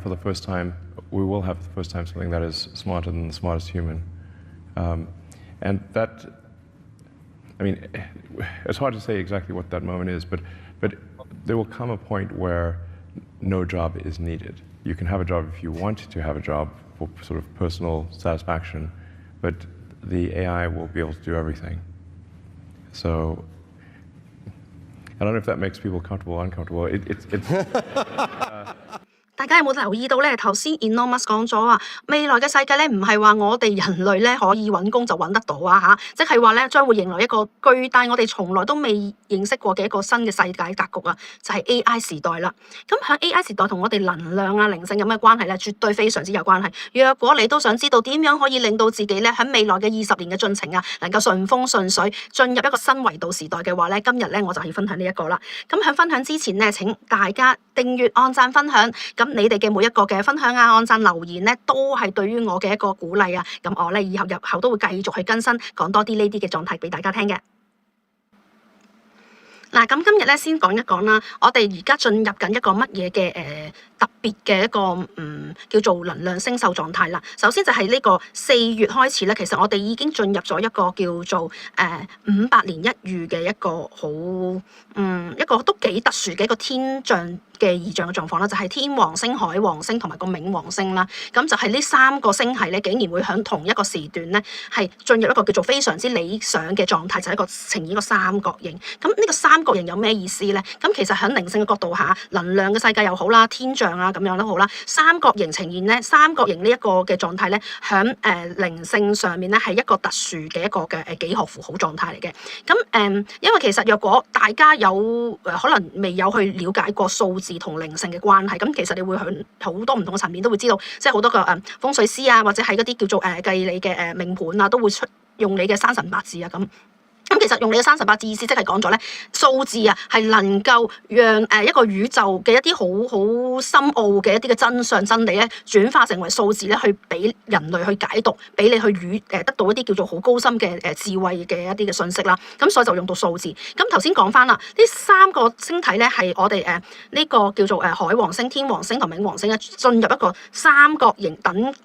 for the first time, we will have for the first time something that is smarter than the smartest human. And that, I mean, it's hard to say exactly what that moment is, but there will come a point where no job is needed. You can have a job if you want to have a job for sort of personal satisfaction, but the AI will be able to do everything. So I don't know if that makes people comfortable or uncomfortable. It's 大家有冇留意到咧？頭先 Elon Musk 講咗啊，未來嘅世界咧唔係話我哋人類咧可以揾工就揾得到啊嚇，即係話咧將會迎來一個巨大我哋從來都未認識過嘅一個新嘅世界格局啊，就係 AI 時代啦。咁喺 AI 時代同我哋能量啊、靈性有咩關係咧？絕對非常之有關係。若果你都想知道點樣可以令到自己咧喺未來嘅20年嘅進程啊，能夠順風順水進入一個新維度時代嘅話咧，今日咧我就要分享呢一個啦。咁喺分享之前咧，請大家訂閱、按讚、分享。咁你哋嘅每一個嘅分享啊、按讚、留言咧，都係對於我嘅一個鼓勵啊！咁我咧以後日後都會繼續去更新，講多啲呢啲嘅狀態俾大家聽嘅。嗱，咁今日咧先講一講啦，我哋而家進入緊一個乜嘢嘅特別嘅一個叫做能量星宿狀態啦。首先就係呢個4月開始咧，其實我哋已經進入咗一個叫做500年一遇嘅一個好一個都幾特殊嘅一個天象嘅異象嘅狀況啦，就係天王星、海王星同埋個冥王星啦。咁就係呢3個星系咧，竟然會喺同一個時段咧，係進入一個叫做非常之理想嘅狀態，就係一個呈現一個三角形。咁呢個三角形有咩意思咧？咁其實喺靈性嘅角度下，能量嘅世界又好啦，天象啊咁樣都好啦，三角形呈現咧，三角形呢一個嘅狀態咧，喺靈性上面咧係一個特殊嘅一個嘅幾何符號狀態嚟嘅。咁因為其實若果大家有可能未有去了解過數字同靈性嘅關係，咁其實你會喺好多唔同嘅層面都會知道，即係好多個風水師啊，或者係嗰啲叫做計你嘅命盤啊，都會用你嘅生辰八字啊咁。咁其實用你嘅生辰八字意思，即係講咗咧，數字啊係能夠讓一個宇宙嘅一啲好深奧嘅一啲嘅真相真理咧，轉化成為數字咧，去俾人類去解讀，俾你去得到一啲叫做好高深嘅智慧嘅一啲嘅信息啦。咁所以就用到數字。咁頭先講翻啦，呢3個星體咧係我哋呢個叫做海王星、天王星同冥王星咧，進入一個三角形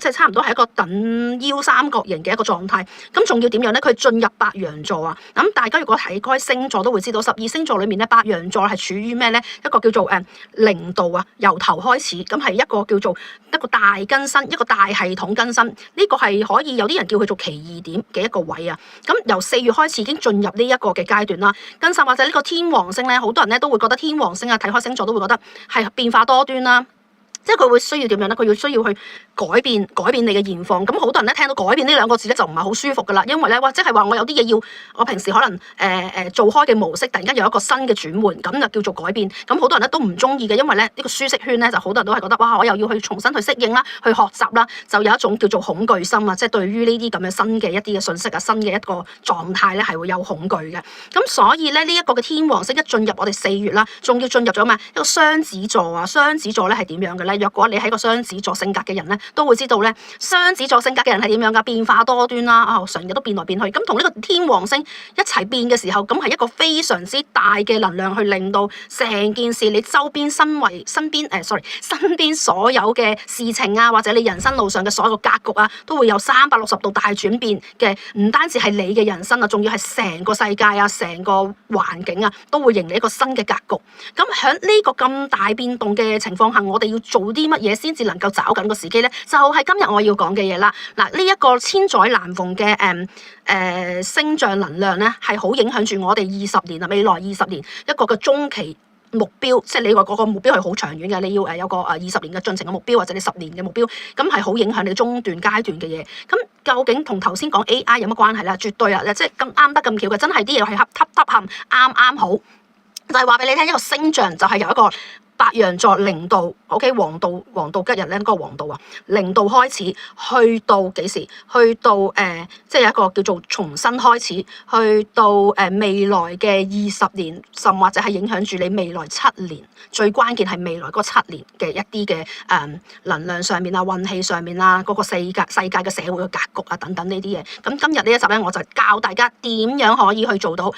即係差唔多係一個等腰三角形嘅一個狀態。咁仲要點樣咧？佢進入白羊座啊！咁大家如果睇嗰啲星座都會知道，12星座裏面咧，白羊座係處於咩咧？一個叫做零度啊，由頭開始，咁係一個叫做一個大更新，一個大系統更新。呢個係可以有啲人叫佢做奇異點嘅一個位啊。咁由4月開始已經進入呢一個嘅階段啦。更新或者呢個天王星咧，好多人咧都會覺得天王星啊，睇開星座都會覺得係變化多端啦。即係佢會需要點樣咧？佢要需要去改變你嘅現況。咁好多人咧聽到改變呢2個字咧就唔係好舒服噶啦，因為咧即係話我有啲嘢要我平時可能做開嘅模式，突然間有一個新嘅轉換，咁就叫做改變。咁好多人咧都唔中意嘅，因為咧呢個舒適圈咧就好多人都係覺得哇，我又要去重新去適應啦，去學習啦，就有一種叫做恐懼心啊，即係對於呢啲咁嘅新嘅一啲嘅信息啊，新嘅一個狀態咧係會有恐懼嘅。咁所以咧呢一個嘅天王星一進入我哋4月啦，仲要進入咗咩？一個雙子座啊，雙子座咧係點樣嘅咧？若果你喺個雙子座性格嘅人咧，都會知道咧，雙子座性格嘅人係點樣噶？變化多端啦，成日都變來變去。咁同呢個天王星一齊變嘅時候，咁係一個非常之大嘅能量，去令到成件事你周邊身邊所有嘅事情啊，或者你人生路上嘅所有嘅格局啊，都會有360度大轉變嘅。唔單止係你嘅人生啊，仲要係成個世界啊，成個環境啊，都會迎嚟一個新嘅格局。咁喺呢個咁大變動嘅情況下，我哋要做啲乜嘢先至能夠找緊個時機咧？就係今日我要講嘅嘢啦。嗱，呢一個千載難逢嘅星象能量咧，係好影響住我哋20年啊，未來20年一個嘅中期目標，即係你話嗰個目標係好長遠嘅，你要有個20年嘅進程嘅目標，或者你10年嘅目標，咁係好影響你中段階段嘅嘢。咁究竟同頭先講 AI 有乜關係咧？絕對啊，即係咁啱得咁巧嘅，真係啲嘢係啱啱好。就係話俾你聽，一個星象就係由一個白羊座0度 ，OK， 黃道吉日咧，嗰個黃道啊，0度開始，去到幾時？去到即係有一個叫做重新開始，去到未來嘅20年，甚或者係影響住你未來7年。最關鍵係未來嗰7年嘅一啲嘅能量上面啊、運氣上面啊、嗰個世界嘅社會嘅格局啊等等呢啲嘢。咁今日呢一集咧，我就教大家點樣可以去做到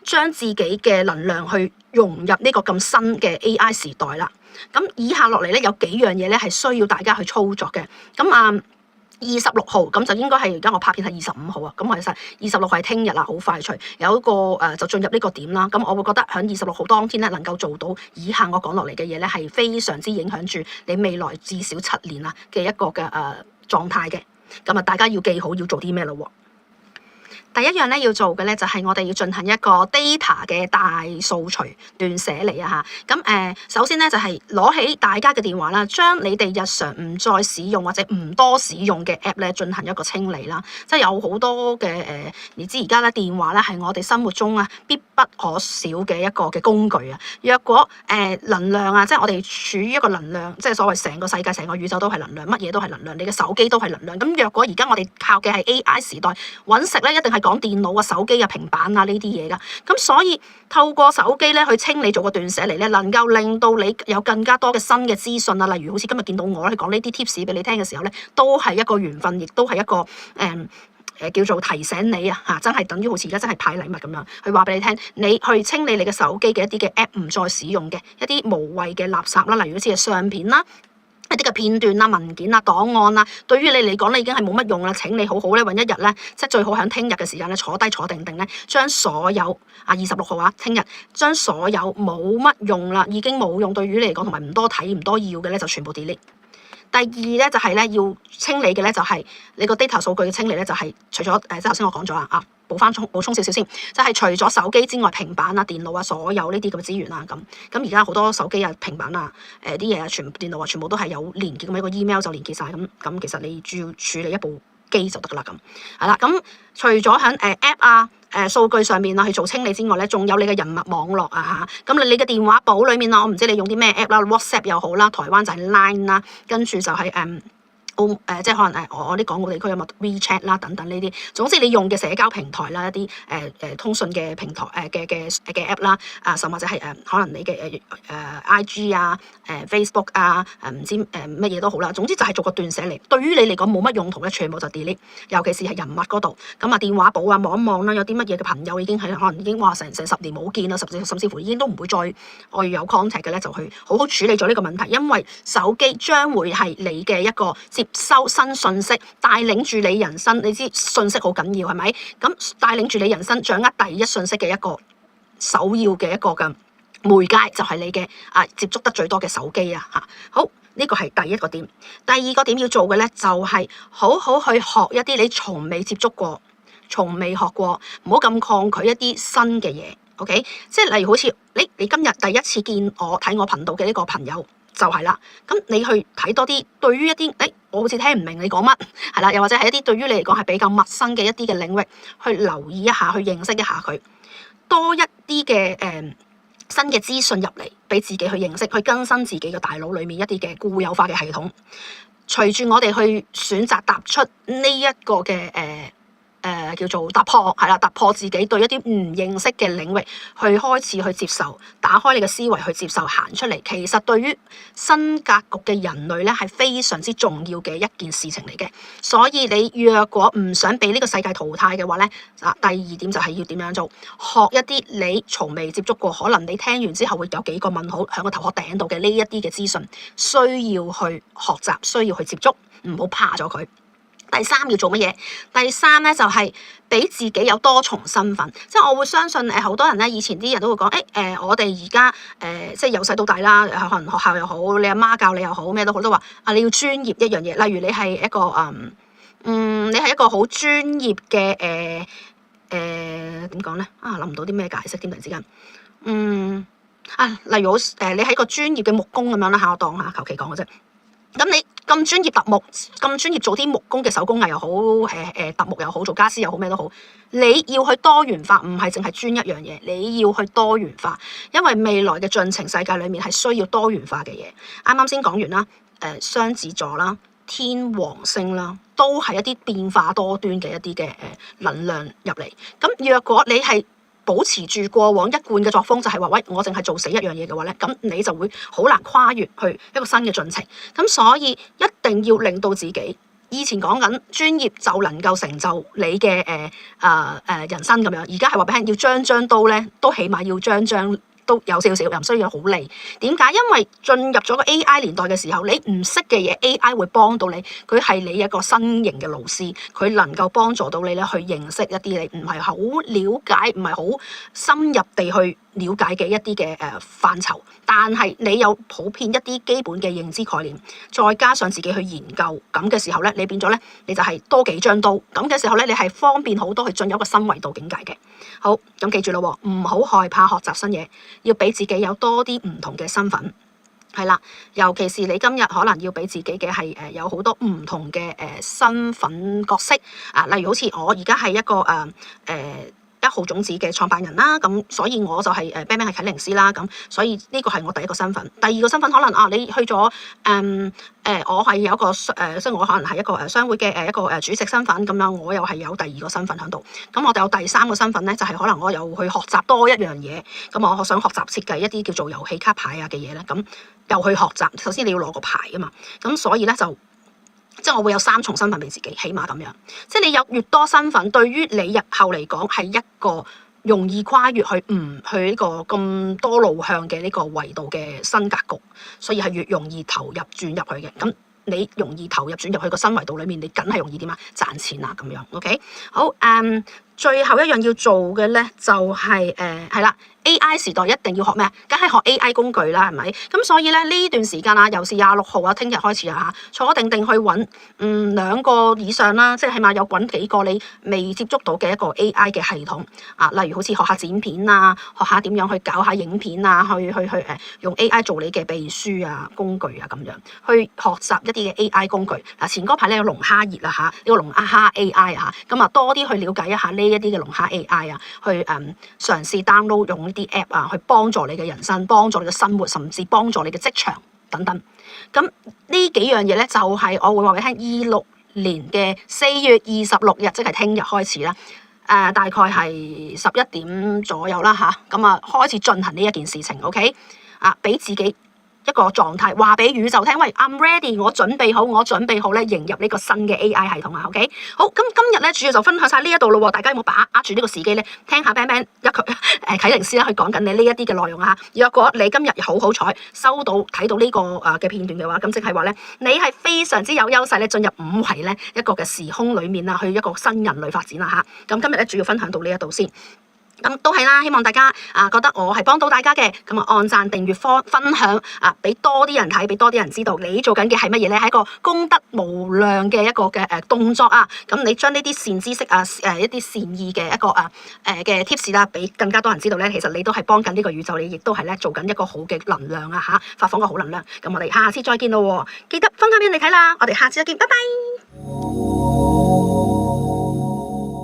將自己嘅能量去融入呢個咁新嘅 AI 時代啦。咁以下落嚟咧有幾樣嘢咧係需要大家去操作嘅。咁26號咁就應該係而家我拍片係25號啊，咁其實26號係聽日啦，好快脆有一個就進入呢個點啦。咁我會覺得喺26號當天咧能夠做到以下我講落嚟嘅嘢咧，係非常之影響住你未來至少7年啊嘅一個嘅狀態嘅。咁大家要記好要做啲咩咯喎。第一樣咧要做嘅咧就係我哋要進行一個 data 嘅大掃除斷捨離啊嚇。咁首先咧就係攞起大家嘅電話啦，將你哋日常唔再使用或者唔多使用嘅 app 咧進行一個清理啦。即係有好多嘅你知而家咧電話咧係我哋生活中啊必不可少嘅一個嘅工具啊。若果能量啊，即係我哋處於一個能量，即係所謂成個世界、成個宇宙都係能量，乜嘢都係能量，你嘅手機都係能量。咁若果而家我哋靠嘅係 AI 時代，揾食咧一定係講電腦啊、手機啊、平板啊呢啲嘢噶，咁所以透過手機咧去清理做個斷捨離咧，能夠令到你有更加多嘅新嘅資訊啊，例如好似今日見到我去講呢啲 tips 俾你聽嘅時候咧，都係一個緣分，亦都係一個叫做提醒你啊嚇，真係等於好似而家真係派禮物咁樣，去話俾你聽，你去清理你嘅手機嘅一啲嘅 app 唔再使用嘅一啲無謂嘅垃圾啦，例如好似係相片啦。一啲嘅片段啊、文件啊、檔案啊，對於你嚟講咧已經係冇乜用啦。請你好好咧揾一日咧，即係最好喺聽日嘅時間咧坐低坐定定咧，將所有26號啊，聽日將所有冇乜用啦，已經冇用對於你嚟講同埋唔多睇唔多要嘅咧，就全部 delete。第二咧就係咧要清理嘅咧就係你個 data 數據嘅清理咧，就係除咗即係頭先我講咗補充少少先，就係除咗手機之外，平板啊、電腦啊，所有呢啲咁嘅資源啊，咁而家好多手機啊、平板啊、啲嘢啊，電腦啊，全部都係有連結咁一個 email 就連結晒咁其實你主要處理一部機就得噶啦咁，係啦。咁除咗喺app 啊、數據上面啊去做清理之外咧，仲有你嘅人脈網絡啊嚇。咁你嘅電話簿裡面啊，我唔知你用啲咩 app 啦 ，WhatsApp 又好啦，台灣就係 Line 啦，跟住就係即係可能我啲港澳地區有冇 WeChat 啦等等呢啲，總之你用嘅社交平台啦，一啲通訊嘅平台嘅 app 啦，甚或者係可能你嘅IG 啊、Facebook 啊、唔知乜嘢都好啦，總之就係做個斷捨離。對於你嚟講冇乜用途咧，全部就 delete。尤其是係人物嗰度，咁電話簿啊望一望啦，有啲乜嘢嘅朋友已經係可能已經話成10年冇見啦，甚至乎已經都唔會再我有 contact 嘅咧，就去好好處理咗呢個問題。因為手機將會係你嘅一個接收新信息，帶領住你人生。你知信息好緊要係咪？咁帶領住你人生，掌握第一信息嘅一個首要嘅一個嘅媒介，就係你嘅接觸得最多嘅手機啊嚇。好，呢個係第一個點。第二個點要做嘅咧，就係好好去學一啲你從未接觸過、從未學過，唔好咁抗拒一啲新嘅嘢。OK，即係例如好似你今日第一次見我睇我頻道嘅呢個朋友。就係啦，咁你去睇多啲，對於一啲我好似聽唔明你講乜，係啦，又或者係一啲對於你嚟講係比較陌生嘅一啲嘅領域，去留意一下，去認識一下佢，多一啲嘅新嘅資訊入嚟，俾自己去認識，去更新自己嘅大腦裡面一啲嘅固有化嘅系統。隨住我哋去選擇踏出呢一個嘅叫做突破，係啦，突破自己對一啲唔認識嘅領域，去開始去接受，打開你嘅思維去接受，行出嚟。其實對於新格局嘅人類咧，係非常之重要嘅一件事情嚟嘅。所以你若果唔想俾呢個世界淘汰嘅話咧，第二點就係要點樣做？學一啲你從未接觸過，可能你聽完之後會有幾個問號喺個頭殼頂度嘅呢一啲嘅資訊，需要去學習，需要去接觸，唔好怕咗佢。第三要做乜嘢？第三咧就係俾自己有多重身份，即係我會相信好多人咧，以前啲人都會講我哋而家即係由細到大啦，可能學校又好，你阿媽教你又好，咩都好，都話你要專業一樣嘢，例如你係一個你係一個好專業嘅點講咧諗唔到啲咩解釋添，突然之間例如好你係一個專業嘅木工咁樣啦嚇，我當下求其講嘅啫。咁你咁專業揼木，咁專業做啲木工嘅手工藝又好，揼木又好，做家私又好，咩都好，你要去多元化，唔係淨係專一樣嘢，你要去多元化，因為未來嘅進程世界裏面係需要多元化嘅嘢。啱啱先講完啦，雙子座啦、天王星啦，都係一啲變化多端嘅一啲嘅能量入嚟。咁若果你係保持住過往一貫嘅作風，就係話喂，我淨係做死一樣嘢嘅話咧，咁你就會好難跨越去一個新嘅進程。咁所以一定要令到自己以前講緊專業就能夠成就你嘅人生咁樣，而家係話俾人要張張刀咧，都起碼要張張都有少少，又唔需要好利。點解？因為進入咗個 AI 年代嘅時候，你唔識嘅嘢 AI 會幫到你，佢係你一個新型嘅老師，佢能夠幫助到你咧去認識一啲你唔係好了解、唔係好深入地去了解嘅一啲嘅範疇，但係你有普遍一啲基本嘅認知概念，再加上自己去研究咁嘅時候咧，你變咗咧，你就係多幾張刀咁嘅時候咧，你係方便好多去進入一個新維度境界嘅。好，咁記住咯，唔好害怕學習新嘢，要俾自己有多啲唔同嘅身份。係啦，尤其是你今日可能要俾自己嘅係有好多唔同嘅身份角色啊，例如好似我而家係一個1號種子嘅創辦人啦，咁所以我就係Bang Bang係啟靈師啦，咁所以呢個係我第一個身份。第二個身份可能你去咗我係有一個即係我可能係一個商會嘅一個主席身份咁樣，我又係有第二個身份喺度。咁我哋有第三個身份咧，就係可能我又去學習多一樣嘢，咁我想學習設計一啲叫做遊戲卡牌啊嘅嘢咧，咁又去學習。首先你要攞個牌啊嘛，咁所以咧就。即係我會有3重身份俾自己，起碼咁樣。即係你有越多身份，對於你日後嚟講係一個容易跨越去呢個咁多路向嘅呢個維度嘅新格局，所以係越容易投入轉入去嘅。咁你容易投入轉入去個新維度裏面，你梗係容易點啊賺錢啊咁樣。OK， 好最後一樣要做嘅咧就係係啦。AI 時代一定要學咩啊？梗係學 AI 工具啦，係咪？咁所以咧呢段時間啊，又是26號啊，聽日開始啊嚇，坐定定去揾2個以上啦，即係起碼有揾幾個你未接觸到嘅一個 AI 嘅系統啊，例如好似學下剪片啊，學下點樣去搞下影片啊，去用 AI 做你嘅秘書啊工具啊咁樣，去學習一啲嘅 AI 工具。嗱前嗰排咧有龍蝦熱啦嚇，呢個龍蝦 AI 啊，咁啊多啲去了解一下呢一啲嘅龍蝦 AI 啊，去嘗試 download 用啲 app 啊，去幫助你嘅人生，幫助你嘅生活，甚至幫助你嘅職場等等。咁呢幾樣嘢咧，就係我會話俾你聽，26年嘅4月26日，即係聽日開始啦。大概係11點左右啦吓，咁啊開始進行呢一件事情。OK， 俾自己一個狀態，話俾宇宙聽，喂 ，I'm ready， 我準備好咧，迎入呢個新嘅 AI 系統啊。OK， 好，咁今日咧主要就分享晒呢一度咯，大家有冇把握住呢個時機咧，聽下 Bang Bang 啟靈師啦，去講緊你呢一啲嘅內容啊。若果你今日好彩收到睇到呢個嘅片段嘅話，咁即係話咧，你係非常之有優勢咧，進入5維咧一個嘅時空裡面啊，去一個新人類發展啦吓。咁今日咧主要分享到呢一度先。咁都係啦，希望大家覺得我係幫到大家嘅，咁按讚、訂閱、分享俾多啲人睇，俾多啲人知道你做緊嘅係乜嘢咧，係一個功德無量嘅一個嘅動作啊！咁你將呢啲善知識一啲善意嘅一個嘅 tips 啦，俾更加多人知道咧，其實你都係幫緊呢個宇宙，你亦都係咧做緊一個好嘅能量啊嚇，發放個好能量。咁我哋下次再見咯，記得分享俾人哋睇啦，我哋下次再見，拜拜。